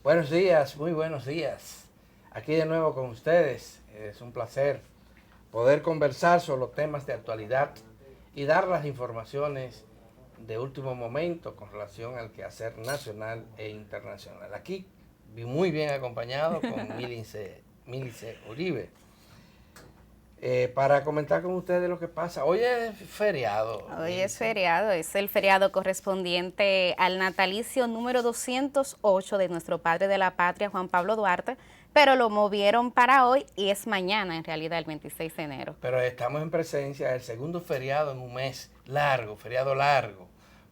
Buenos días, muy buenos días. Aquí de nuevo con ustedes. Es un placer poder conversar sobre los temas de actualidad y dar las informaciones de último momento con relación al quehacer nacional e internacional. Aquí muy bien acompañado con Milice Uribe. Para comentar con ustedes lo que pasa. Hoy es feriado. Hoy es feriado, es el feriado correspondiente al natalicio número 208 de nuestro padre de la patria, Juan Pablo Duarte, pero lo movieron para hoy y es mañana, en realidad, el 26 de enero. Pero estamos en presencia del segundo feriado en un mes largo, feriado largo,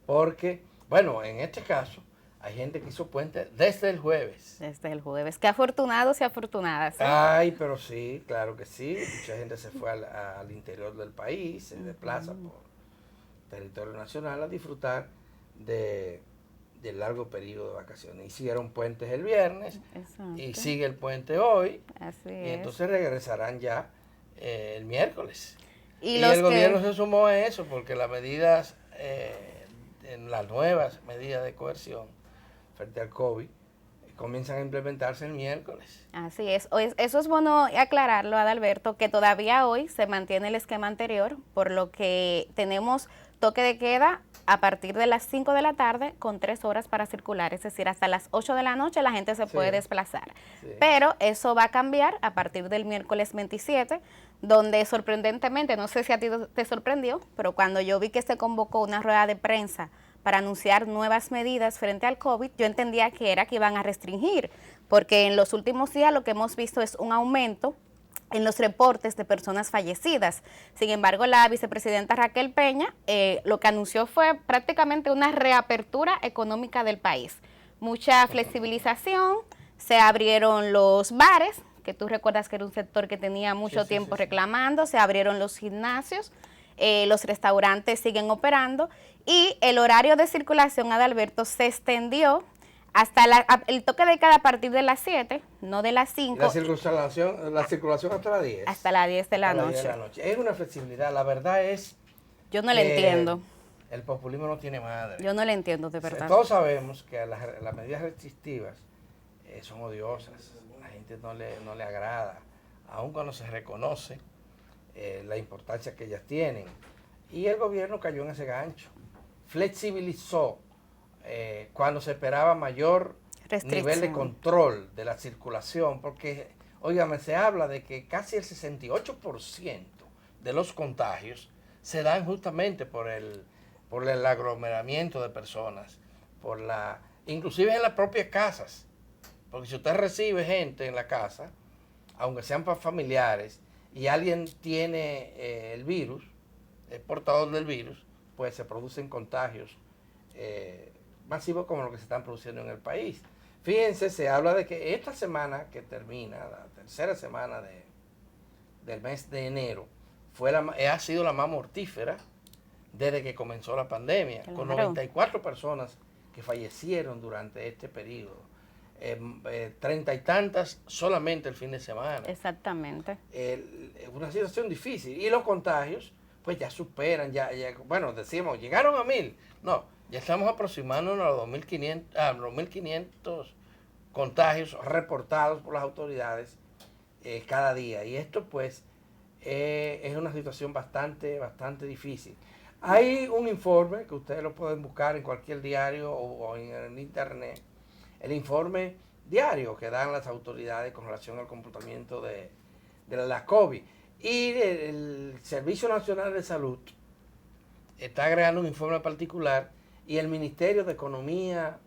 porque, bueno, en este caso, hay gente que hizo puente desde el jueves. Desde el jueves. Qué afortunados y afortunadas. Ay, pero sí, claro que sí. Mucha gente se fue al interior del país, se desplaza por territorio nacional a disfrutar del largo periodo de vacaciones. Hicieron puentes el viernes. Exacto. Y sigue el puente hoy. Así y es. entonces regresarán ya el miércoles. Y el gobierno se sumó a eso porque las medidas, en las nuevas medidas de coerción frente al COVID, comienzan a implementarse el miércoles. Así es. Eso es bueno aclararlo, Adalberto, que todavía hoy se mantiene el esquema anterior, por lo que tenemos toque de queda a partir de las 5 de la tarde con 3 horas para circular, es decir, hasta las 8 de la noche la gente se puede desplazar. Sí. Pero eso va a cambiar a partir del miércoles 27, donde sorprendentemente, no sé si a ti te sorprendió, pero cuando yo vi que se convocó una rueda de prensa para anunciar nuevas medidas frente al COVID, yo entendía que era que iban a restringir, porque en los últimos días lo que hemos visto es un aumento en los reportes de personas fallecidas. Sin embargo, la vicepresidenta Raquel Peña lo que anunció fue prácticamente una reapertura económica del país. Mucha flexibilización, se abrieron los bares, que tú recuerdas que era un sector que tenía mucho tiempo reclamando, se abrieron los gimnasios, los restaurantes siguen operando y el horario de circulación, Adalberto, se extendió hasta el toque de queda a partir de las 7, no de las 5. La circulación hasta las 10. Hasta las 10 de la noche. Es una flexibilidad, la verdad es... Yo no le entiendo. El populismo no tiene madre. Yo no le entiendo, de verdad. Todos sabemos que las medidas restrictivas son odiosas, a la gente no le agrada, aun cuando se reconoce la importancia que ellas tienen. Y el gobierno cayó en ese gancho, flexibilizó cuando se esperaba mayor nivel de control de la circulación, porque, óigame, se habla de que casi el 68% de los contagios se dan justamente por el aglomeramiento de personas, inclusive en las propias casas, porque si usted recibe gente en la casa, aunque sean familiares, y alguien tiene el virus, es portador del virus, pues se producen contagios masivos como los que se están produciendo en el país. Fíjense, se habla de que esta semana que termina, la tercera semana del mes de enero, ha sido la más mortífera desde que comenzó la pandemia, claro, con 94 personas que fallecieron durante este periodo. 30 y tantas solamente el fin de semana. Exactamente. Una situación difícil. Y los contagios, pues ya superan, bueno, decíamos, llegaron a 1000. No, ya estamos aproximándonos a los 2.500 contagios reportados por las autoridades cada día. Y esto, pues, es una situación bastante difícil. Hay un informe que ustedes lo pueden buscar en cualquier diario o en el internet, el informe diario que dan las autoridades con relación al comportamiento de la COVID. Y el Servicio Nacional de Salud está agregando un informe particular y el Ministerio de Economía,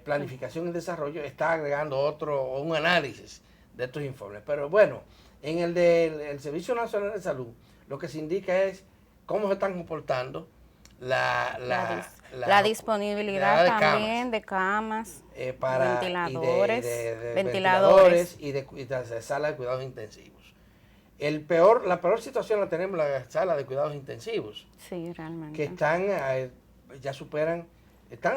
Planificación y Desarrollo está agregando un análisis de estos informes. Pero bueno, en el del Servicio Nacional de Salud, lo que se indica es cómo se están comportando la disponibilidad también de camas, ventiladores y de salas de cuidados intensivos. La peor situación la tenemos en la sala de cuidados intensivos. Sí, realmente. Que están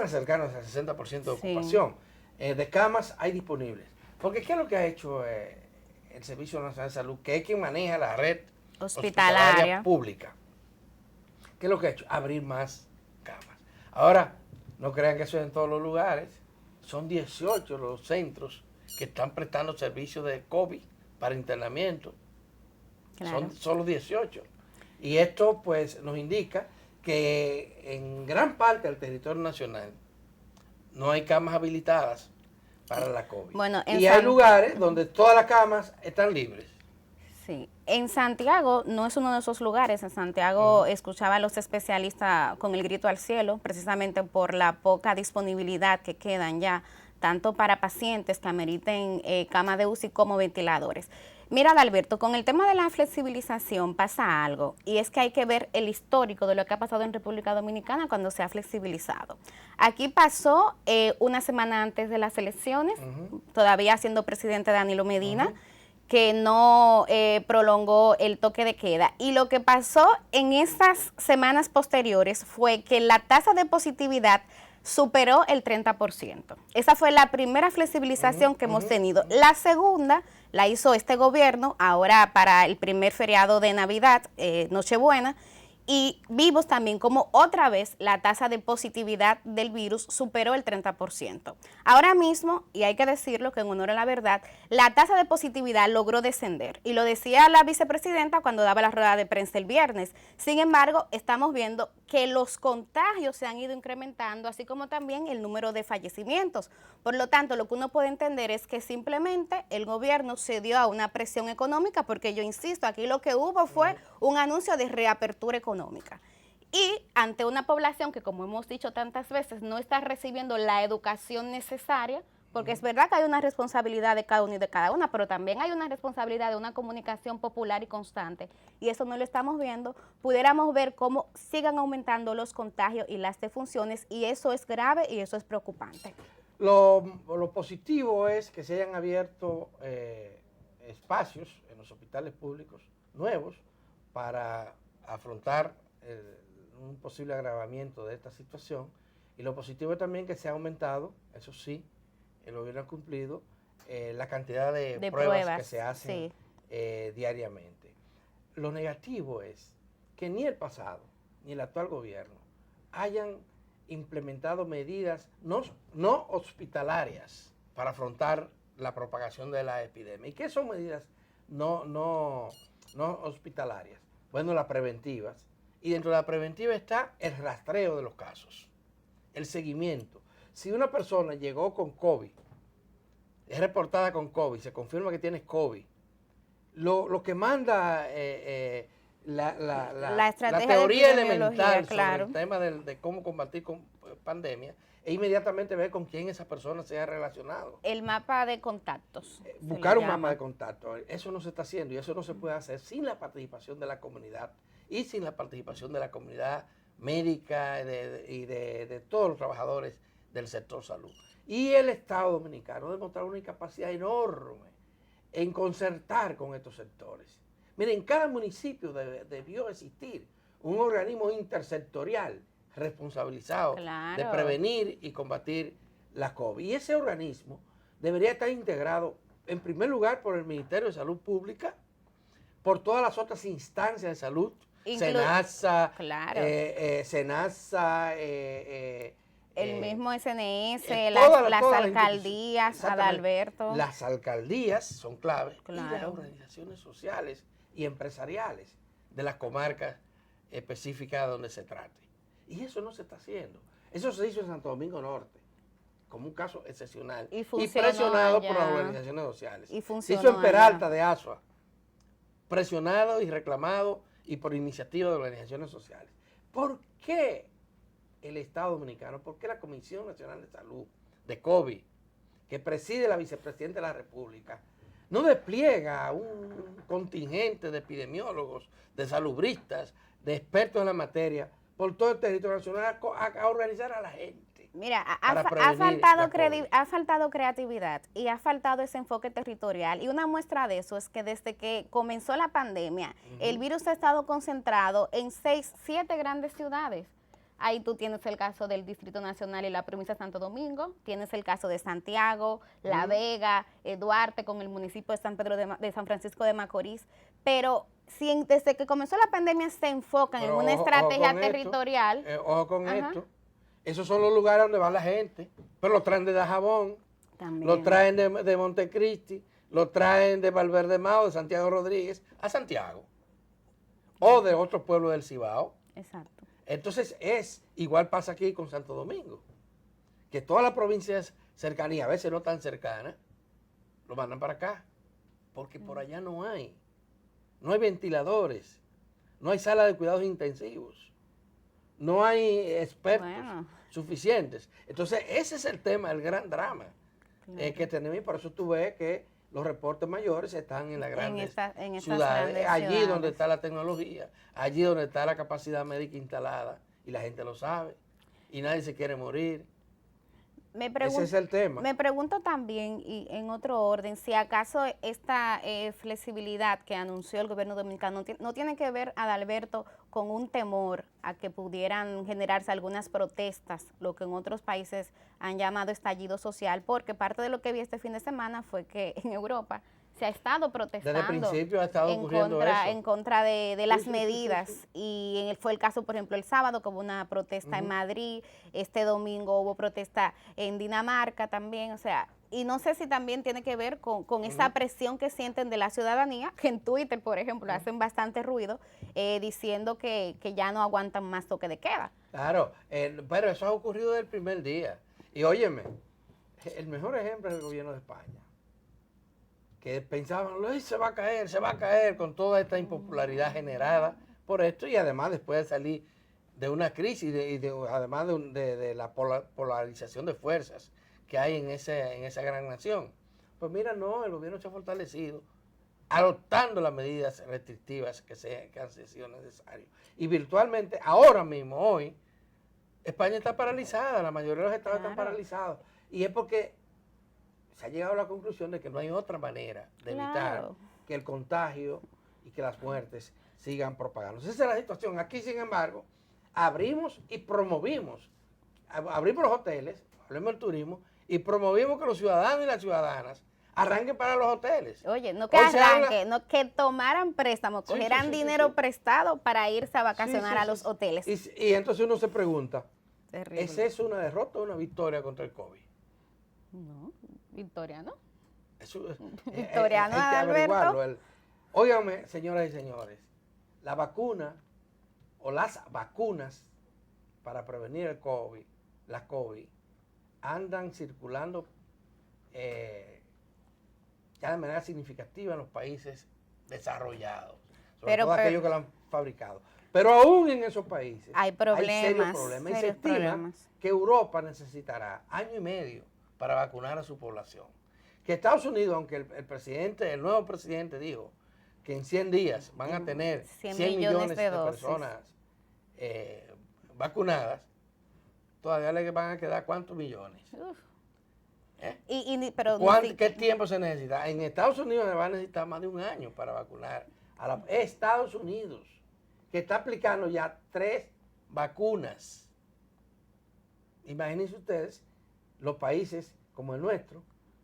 acercándose al 60% de ocupación. De camas hay disponibles. Porque ¿qué es lo que ha hecho el Servicio Nacional de Salud? Que es quien maneja la red hospitalaria pública. ¿Qué es lo que ha hecho? Abrir más camas. Ahora, no crean que eso es en todos los lugares. son 18 los centros que están prestando servicios de COVID para internamiento. Claro. Son solo 18. Y esto pues nos indica que en gran parte del territorio nacional no hay camas habilitadas para la COVID. Bueno, y hay lugares donde todas las camas están libres. Sí, en Santiago no es uno de esos lugares. En Santiago escuchaba a los especialistas con el grito al cielo, precisamente por la poca disponibilidad que quedan ya, tanto para pacientes que ameriten camas de UCI como ventiladores. Mira, Adalberto, con el tema de la flexibilización pasa algo, y es que hay que ver el histórico de lo que ha pasado en República Dominicana cuando se ha flexibilizado. Aquí pasó una semana antes de las elecciones, todavía siendo presidente Danilo Medina, que no prolongó el toque de queda. Y lo que pasó en estas semanas posteriores fue que la tasa de positividad superó el 30%. Esa fue la primera flexibilización que hemos tenido. La segunda la hizo este gobierno ahora para el primer feriado de Navidad, Nochebuena, y vimos también como otra vez la tasa de positividad del virus superó el 30%. Ahora mismo, y hay que decirlo que en honor a la verdad, la tasa de positividad logró descender. Y lo decía la vicepresidenta cuando daba la rueda de prensa el viernes. Sin embargo, estamos viendo que los contagios se han ido incrementando, así como también el número de fallecimientos. Por lo tanto, lo que uno puede entender es que simplemente el gobierno cedió a una presión económica, porque yo insisto, aquí lo que hubo fue un anuncio de reapertura económica. Y ante una población que, como hemos dicho tantas veces, no está recibiendo la educación necesaria, porque es verdad que hay una responsabilidad de cada uno y de cada una, pero también hay una responsabilidad de una comunicación popular y constante, y eso no lo estamos viendo. Pudiéramos ver cómo sigan aumentando los contagios y las defunciones, y eso es grave y eso es preocupante. Lo positivo es que se hayan abierto espacios en los hospitales públicos nuevos para afrontar un posible agravamiento de esta situación, y lo positivo es también que se ha aumentado, eso sí, el gobierno ha cumplido la cantidad de pruebas que se hacen diariamente. Lo negativo es que ni el pasado ni el actual gobierno hayan implementado medidas no hospitalarias para afrontar la propagación de la epidemia. ¿Y qué son medidas no hospitalarias? Bueno, las preventivas. Y dentro de la preventiva está el rastreo de los casos, el seguimiento. Si una persona llegó con COVID, es reportada con COVID, se confirma que tiene COVID, lo que manda la teoría elemental sobre el tema de cómo combatir con pandemia, es inmediatamente ver con quién esa persona se ha relacionado. El mapa de contactos. Buscar un mapa de contactos. Eso no se está haciendo, y eso no se puede hacer sin la participación de la comunidad y sin la participación de la comunidad médica y de todos los trabajadores del sector salud. Y el Estado Dominicano ha demostrado una incapacidad enorme en concertar con estos sectores. Miren, en cada municipio debió existir un organismo intersectorial responsabilizado de prevenir y combatir la COVID. Y ese organismo debería estar integrado, en primer lugar, por el Ministerio de Salud Pública, por todas las otras instancias de salud, SENASA, el mismo SNS, las alcaldías, Adalberto. Las alcaldías son claves, y las organizaciones sociales y empresariales de las comarcas específicas donde se trate. Y eso no se está haciendo. Eso se hizo en Santo Domingo Norte, como un caso excepcional, y presionado por las organizaciones sociales. Se hizo en Peralta de Azua, presionado y reclamado y por iniciativa de organizaciones sociales. ¿Por qué el Estado Dominicano, por qué la Comisión Nacional de Salud de COVID, que preside la vicepresidenta de la República, no despliega un contingente de epidemiólogos, de salubristas, de expertos en la materia, por todo el territorio nacional a organizar a la gente? Mira, ha faltado creatividad y ha faltado ese enfoque territorial. Y una muestra de eso es que desde que comenzó la pandemia, el virus ha estado concentrado en 6, 7 grandes ciudades. Ahí tú tienes el caso del Distrito Nacional y la provincia de Santo Domingo, tienes el caso de Santiago, La Vega, Duarte con el municipio de San Pedro de San Francisco de Macorís, pero desde que comenzó la pandemia se enfocan en una estrategia territorial. Ojo con esto, Esos son los lugares donde va la gente, pero lo traen de Dajabón, También. lo traen de Montecristi, lo traen de Valverde Mao, de Santiago Rodríguez, a Santiago, o de otros pueblos del Cibao. Exacto. Entonces igual pasa aquí con Santo Domingo, que todas las provincias cercanas, y a veces no tan cercanas, lo mandan para acá, porque por allá no hay ventiladores, no hay sala de cuidados intensivos, no hay expertos suficientes. Entonces ese es el tema, el gran drama que tenemos, y por eso tú ves que los reportes mayores están en las grandes ciudades, allí donde está la tecnología, allí donde está la capacidad médica instalada, y la gente lo sabe, y nadie se quiere morir. Ese es el tema. Me pregunto también, y en otro orden, si acaso esta flexibilidad que anunció el gobierno dominicano no tiene que ver, Adalberto, con un temor a que pudieran generarse algunas protestas, lo que en otros países han llamado estallido social, porque parte de lo que vi este fin de semana fue que en Europa se ha estado protestando. Desde el principio ha estado ocurriendo eso. En contra de las medidas. Y fue el caso, por ejemplo, el sábado, que hubo una protesta en Madrid, este domingo hubo protesta en Dinamarca también, o sea, y no sé si también tiene que ver con esa presión que sienten de la ciudadanía, que en Twitter, por ejemplo, hacen bastante ruido, diciendo que ya no aguantan más toque de queda. Claro, pero eso ha ocurrido desde el primer día. Y óyeme, el mejor ejemplo es el gobierno de España, que pensaban, se va a caer con toda esta impopularidad generada por esto, y además después de salir de una crisis además de la polarización de fuerzas que hay en esa gran nación. Pues mira, no, el gobierno se ha fortalecido adoptando las medidas restrictivas que han sido necesarias. Y virtualmente, ahora mismo, hoy, España está paralizada, la mayoría de los estados están paralizados. Y es porque se ha llegado a la conclusión de que no hay otra manera de evitar que el contagio y que las muertes sigan propagándose. Esa es la situación. Aquí, sin embargo, abrimos y promovimos, abrimos los hoteles, hablemos del turismo, y promovimos que los ciudadanos y las ciudadanas arranquen para los hoteles. Oye, no que arranquen, no que tomaran préstamos, cogieran dinero prestado para irse a vacacionar a los hoteles. Y entonces uno se pregunta, ¿es eso una derrota o una victoria contra el COVID? No, victoria, ¿no? Victoria, ¿no, Alberto? Óigame, señoras y señores, la vacuna o las vacunas para prevenir el COVID, la COVID, andan circulando ya de manera significativa en los países desarrollados, sobre todo aquellos que lo han fabricado. Pero aún en esos países hay serios problemas. Y se estima que Europa necesitará 1 año y medio para vacunar a su población. Que Estados Unidos, aunque el nuevo presidente dijo que en 100 días van a tener 100 millones de personas vacunadas, todavía le van a quedar ¿cuántos millones? ¿Qué tiempo se necesita? En Estados Unidos se va a necesitar más de 1 año para vacunar a Estados Unidos, que está aplicando ya 3 vacunas. Imagínense ustedes los países como el nuestro,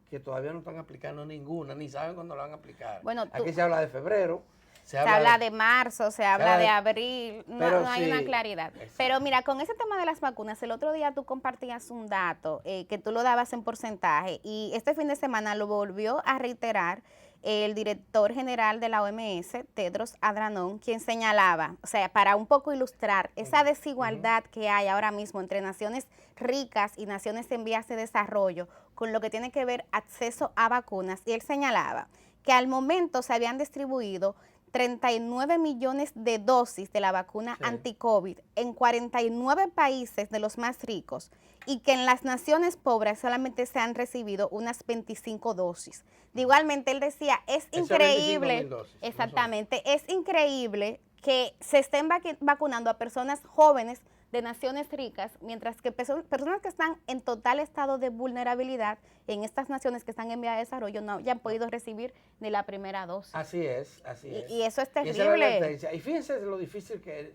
que todavía no están aplicando ninguna, ni saben cuándo la van a aplicar. Bueno, aquí se habla de febrero. Se habla de marzo, se habla de abril, no hay una claridad. Exacto. Pero mira, con ese tema de las vacunas, el otro día tú compartías un dato que tú lo dabas en porcentaje, y este fin de semana lo volvió a reiterar el director general de la OMS, Tedros Adhanom, quien señalaba, o sea, para un poco ilustrar esa desigualdad que hay ahora mismo entre naciones ricas y naciones en vías de desarrollo, con lo que tiene que ver acceso a vacunas, y él señalaba que al momento se habían distribuido 39 millones de dosis de la vacuna anti-COVID en 49 países de los más ricos, y que en las naciones pobres solamente se han recibido unas 25 dosis. De igualmente, él decía, es increíble, dosis, exactamente, es increíble que se estén vacunando a personas jóvenes de naciones ricas, mientras que personas que están en total estado de vulnerabilidad en estas naciones que están en vía de desarrollo no hayan podido recibir ni la primera dosis. Así es. Y eso es terrible. Y fíjense lo difícil que es.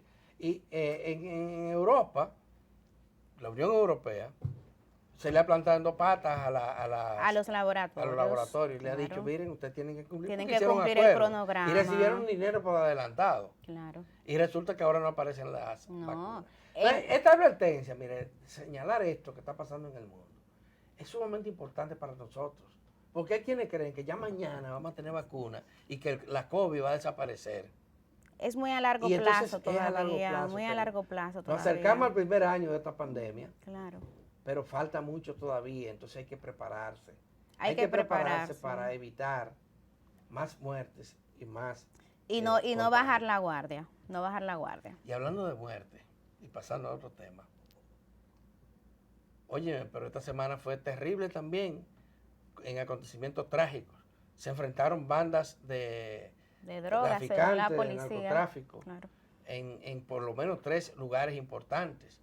En Europa, la Unión Europea, se le ha plantado en dos patas a los laboratorios. A los laboratorios. Le ha Claro. dicho, miren, ustedes tienen que cumplir. Tienen porque que hicieron cumplir acuerdo. el cronograma. Y recibieron dinero por adelantado. Claro. Y resulta que ahora no aparecen las No. vacunas. Entonces, esta advertencia, mire, señalar esto que está pasando en el mundo, es sumamente importante para nosotros. Porque hay quienes creen que ya mañana vamos a tener vacunas y que la COVID va a desaparecer. Es muy a largo Y entonces plazo es todavía, a largo plazo, muy a largo plazo Nos todavía. acercamos al primer año de esta pandemia, Claro. pero falta mucho todavía, entonces hay que prepararse. Hay que prepararse para evitar más muertes y más... Y no bajar la guardia, no bajar la guardia. Y hablando de muerte, y pasando a otro tema, oye, pero esta semana fue terrible también, en acontecimientos trágicos. Se enfrentaron bandas de drogas, según la de policía, narcotráfico, claro, en por lo menos 3 lugares importantes.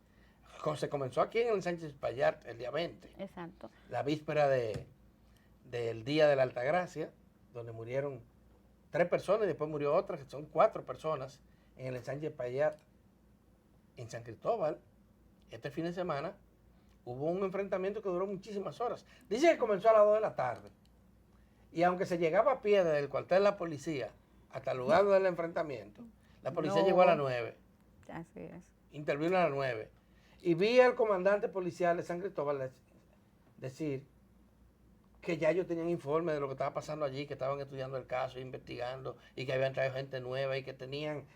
Se comenzó aquí en el Sánchez Payart el día 20. Exacto. La víspera del Día de la Altagracia, donde murieron 3 personas y después murió otra, que son 4 personas, en el Sánchez Payart, en San Cristóbal. Este fin de semana hubo un enfrentamiento que duró muchísimas horas. Dice que comenzó a las 2 de la tarde. Y aunque se llegaba a pie desde el cuartel de la policía hasta el lugar del enfrentamiento, la policía llegó a las 9. Así es. Intervino a las 9. Y vi al comandante policial de San Cristóbal decir que ya ellos tenían informe de lo que estaba pasando allí, que estaban estudiando el caso, investigando, y que habían traído gente nueva y que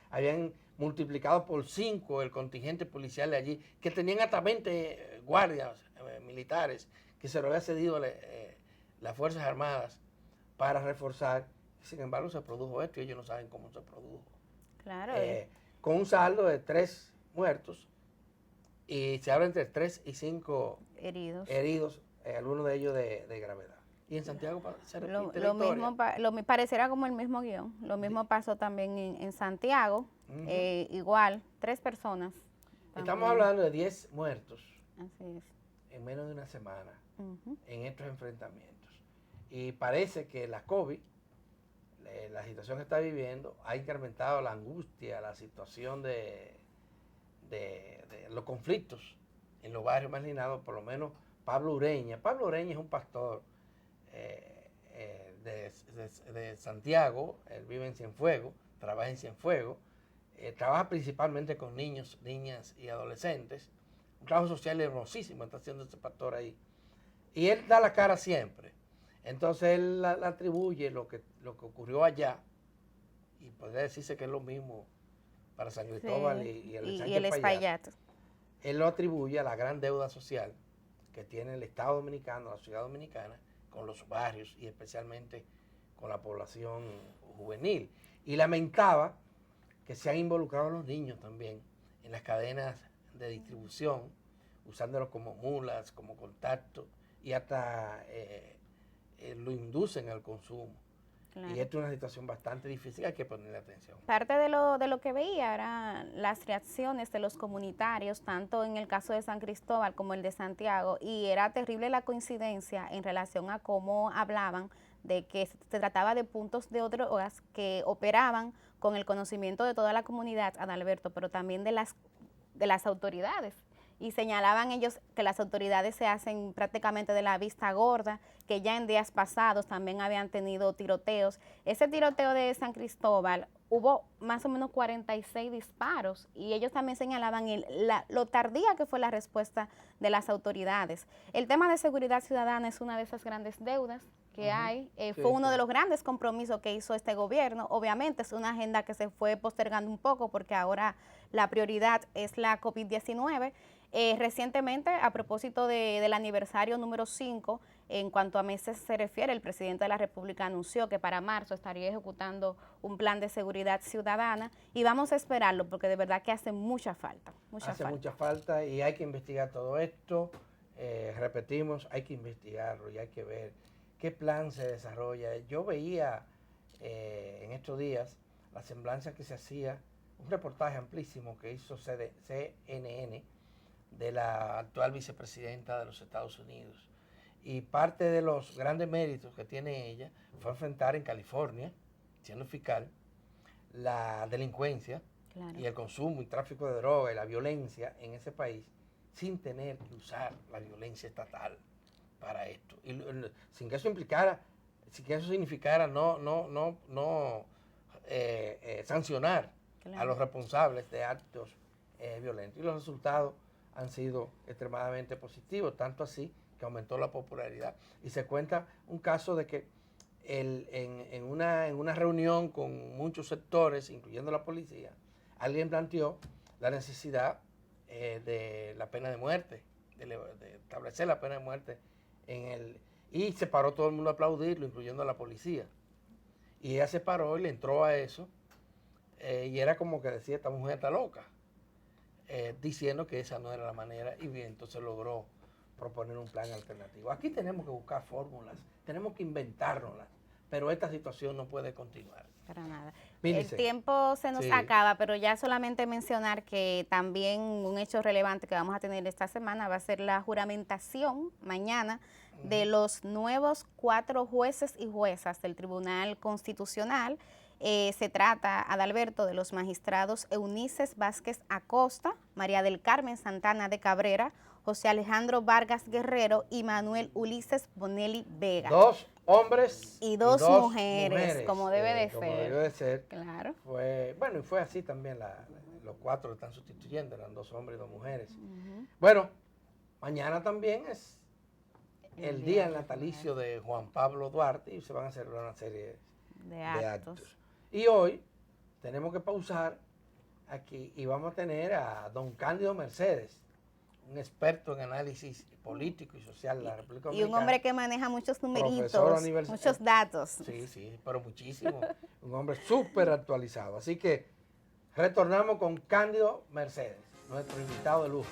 habían multiplicado por 5 el contingente policial de allí, que tenían hasta 20 guardias militares que se lo había cedido las Fuerzas Armadas para reforzar. Sin embargo, se produjo esto y ellos no saben cómo se produjo. Claro. Con un saldo de 3 muertos y se habla entre 3 y 5 heridos, algunos de ellos de gravedad. Y en Santiago se repite la historia. Pareciera como el mismo guión. Lo mismo pasó también en Santiago. Igual, 3 personas. También. Estamos hablando de 10 muertos. Así es. En menos de una semana en estos enfrentamientos. Y parece que la COVID, la situación que está viviendo, ha incrementado la angustia, la situación de los conflictos en los barrios marginados. Por lo menos Pablo Ureña es un pastor de Santiago. Él vive en Cienfuegos, trabaja en Cienfuegos, trabaja principalmente con niños, niñas y adolescentes. Un trabajo social hermosísimo está haciendo este pastor ahí. Y él da la cara siempre. Entonces él la atribuye lo que ocurrió allá, y podría decirse que es lo mismo para San Cristóbal y el Espaillat. Él lo atribuye a la gran deuda social que tiene el Estado Dominicano, la ciudad dominicana, con los barrios y especialmente con la población juvenil. Y lamentaba que se han involucrado los niños también en las cadenas de distribución, usándolos como mulas, como contacto, y hasta lo inducen al consumo. Claro. Y esto es una situación bastante difícil, hay que ponerle atención. Parte de lo que veía eran las reacciones de los comunitarios, tanto en el caso de San Cristóbal como el de Santiago, y era terrible la coincidencia en relación a cómo hablaban de que se trataba de puntos de drogas que operaban con el conocimiento de toda la comunidad, Adalberto, pero también de las autoridades. Y señalaban ellos que las autoridades se hacen prácticamente de la vista gorda, que ya en días pasados también habían tenido tiroteos. Ese tiroteo de San Cristóbal, hubo más o menos 46 disparos y ellos también señalaban lo tardía que fue la respuesta de las autoridades. El tema de seguridad ciudadana es una de esas grandes deudas que hay. Fue uno de los grandes compromisos que hizo este gobierno. Obviamente es una agenda que se fue postergando un poco porque ahora la prioridad es la COVID-19. Recientemente, a propósito del aniversario número 5, en cuanto a meses se refiere, el presidente de la República anunció que para marzo estaría ejecutando un plan de seguridad ciudadana y vamos a esperarlo porque de verdad que hace mucha falta. Hace mucha falta y hay que investigar todo esto. Repetimos, hay que investigarlo y hay que ver qué plan se desarrolla. Yo veía en estos días la semblanza que se hacía, un reportaje amplísimo que hizo CNN de la actual vicepresidenta de los Estados Unidos. Y parte de los grandes méritos que tiene ella fue enfrentar en California, siendo fiscal, la delincuencia y el consumo y tráfico de droga y la violencia en ese país sin tener que usar la violencia estatal para esto. Y sin que eso implicara, sin que eso significara no sancionar Claro. a los responsables de actos violentos. Y los resultados han sido extremadamente positivos, tanto así que aumentó la popularidad. Y se cuenta un caso de que en una reunión con muchos sectores, incluyendo la policía, alguien planteó la necesidad de la pena de muerte, de establecer la pena de muerte y se paró todo el mundo a aplaudirlo, incluyendo a la policía. Y ella se paró y le entró a eso, y era como que decía, esta mujer está loca, diciendo que esa no era la manera, y bien, entonces logró proponer un plan alternativo. Aquí tenemos que buscar fórmulas, tenemos que inventárnoslas, pero esta situación no puede continuar. Para nada. Mílice. El tiempo se nos acaba, pero ya solamente mencionar que también un hecho relevante que vamos a tener esta semana va a ser la juramentación mañana de los nuevos 4 jueces y juezas del Tribunal Constitucional. Se trata, Adalberto, de los magistrados Eunices Vázquez Acosta, María del Carmen Santana de Cabrera, José Alejandro Vargas Guerrero y Manuel Ulises Bonelli Vega. 2 hombres y dos mujeres, como debe de ser. Como debe de ser. Claro. Bueno, y fue así también, los 4 que están sustituyendo, eran 2 hombres y 2 mujeres. Bueno, mañana también es el día natalicio de Juan Pablo Duarte y se van a celebrar una serie de actos. Y hoy tenemos que pausar aquí y vamos a tener a don Cándido Mercedes, un experto en análisis político y social de la República Dominicana. Y un hombre que maneja muchos numeritos, muchos datos. Sí, pero muchísimo. Un hombre súper actualizado. Así que retornamos con Cándido Mercedes, nuestro invitado de lujo.